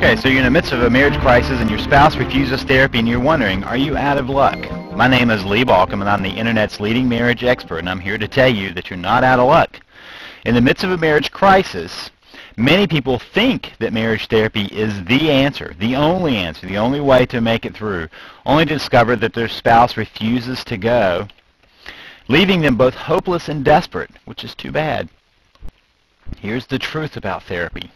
Okay, so you're in the midst of a marriage crisis and your spouse refuses therapy and you're wondering, are you out of luck? My name is Lee Balcom and I'm the Internet's leading marriage expert, and I'm here to tell you that you're not out of luck. In the midst of a marriage crisis, many people think that marriage therapy is the answer, the only way to make it through, only to discover that their spouse refuses to go, leaving them both hopeless and desperate, which is too bad. Here's the truth about therapy.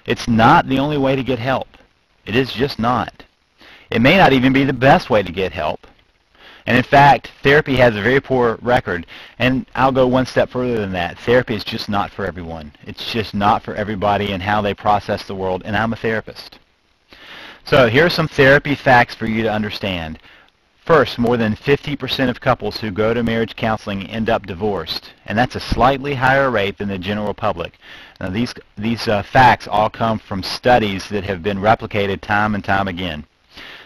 It's not the only way to get help. It is just not. It may not even be the best way to get help. And in fact, therapy has a very poor record, and I'll go one step further than that. Therapy is just not for everyone. It's just not for everybody and how they process the world, and I'm a therapist. So here are some therapy facts for you to understand. First, more than 50% of couples who go to marriage counseling end up divorced, and that's a slightly higher rate than the general public. Now, these facts all come from studies that have been replicated time and time again.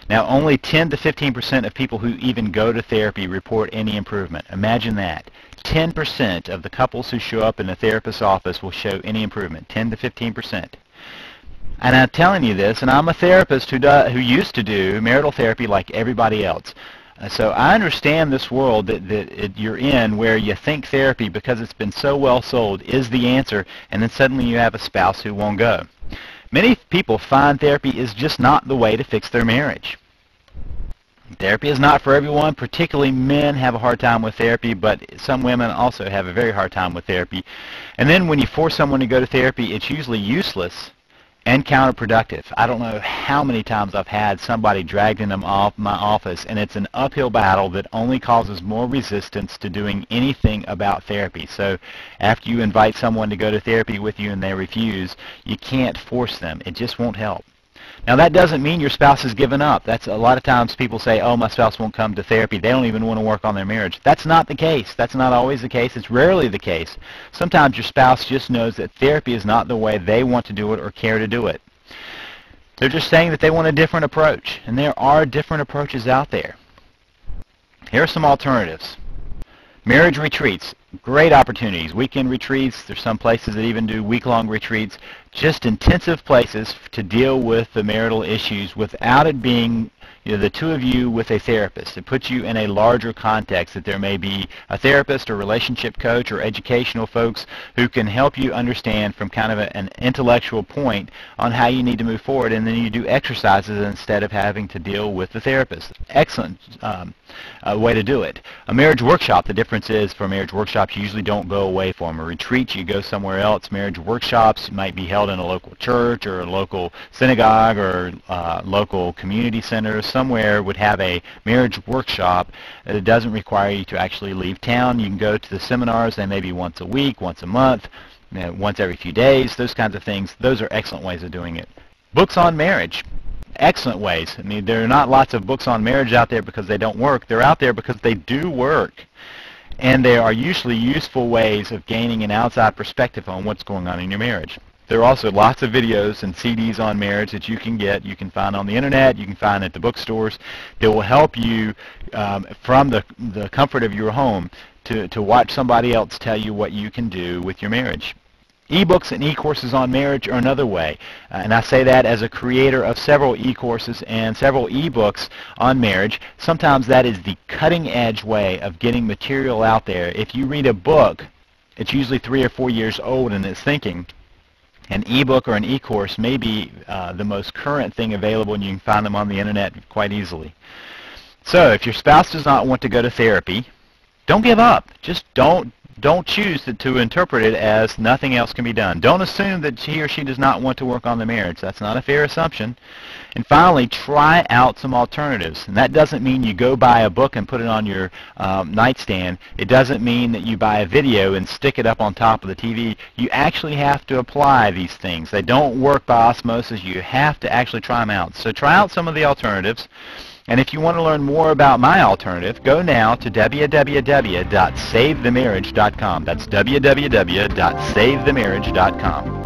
Now, only 10 to 15% of people who even go to therapy report any improvement. Imagine that. 10% of the couples who show up in a therapist's office will show any improvement, 10 to 15%. And I'm telling you this, and I'm a therapist who used to do marital therapy like everybody else. So I understand this world that you're in, where you think therapy, because it's been so well sold, is the answer, and then suddenly you have a spouse who won't go. Many people find therapy is just not the way to fix their marriage. Therapy is not for everyone. Particularly men have a hard time with therapy, but some women also have a very hard time with therapy. And then when you force someone to go to therapy, it's usually useless and counterproductive. I don't know how many times I've had somebody dragged into my office, and it's an uphill battle that only causes more resistance to doing anything about therapy. So after you invite someone to go to therapy with you and they refuse, you can't force them. It just won't help. Now, that doesn't mean your spouse has given up. That's a lot of times people say, oh, my spouse won't come to therapy. They don't even want to work on their marriage. That's not the case. That's not always the case. It's rarely the case. Sometimes your spouse just knows that therapy is not the way they want to do it or care to do it. They're just saying that they want a different approach, and there are different approaches out there. Here are some alternatives. Marriage retreats, great opportunities. Weekend retreats, there's some places that even do week-long retreats, just intensive places to deal with the marital issues without it being the two of you with a therapist. It puts you in a larger context, that there may be a therapist or relationship coach or educational folks who can help you understand from kind of an intellectual point on how you need to move forward, and then you do exercises instead of having to deal with the therapist. Excellent way to do it. A marriage workshop, the difference is, for marriage workshops, you usually don't go away for them. A retreat, you go somewhere else. Marriage workshops might be held in a local church or a local synagogue or local community center. Somewhere would have a marriage workshop that doesn't require you to actually leave town. You can go to the seminars. They may be once a week, once a month, once every few days, those kinds of things. Those are excellent ways of doing it. Books on marriage. Excellent ways. I mean, there are not lots of books on marriage out there because they don't work. They're out there because they do work. And they are usually useful ways of gaining an outside perspective on what's going on in your marriage. There are also lots of videos and CDs on marriage that you can get. You can find on the internet. You can find at the bookstores that will help you from the comfort of your home to watch somebody else tell you what you can do with your marriage. E-books and e-courses on marriage are another way, and I say that as a creator of several e-courses and several e-books on marriage. Sometimes that is the cutting-edge way of getting material out there. If you read a book, it's usually 3 or 4 years old in its thinking. An e-book or an e-course may be the most current thing available, and you can find them on the internet quite easily. So if your spouse does not want to go to therapy, don't give up. Just don't choose to interpret it as nothing else can be done. Don't assume that he or she does not want to work on the marriage. That's not a fair assumption. And finally, try out some alternatives. And that doesn't mean you go buy a book and put it on your nightstand. It doesn't mean that you buy a video and stick it up on top of the TV. You actually have to apply these things. They don't work by osmosis. You have to actually try them out. So try out some of the alternatives. And if you want to learn more about my alternative, go now to www.savethemarriage.com. That's www.savethemarriage.com.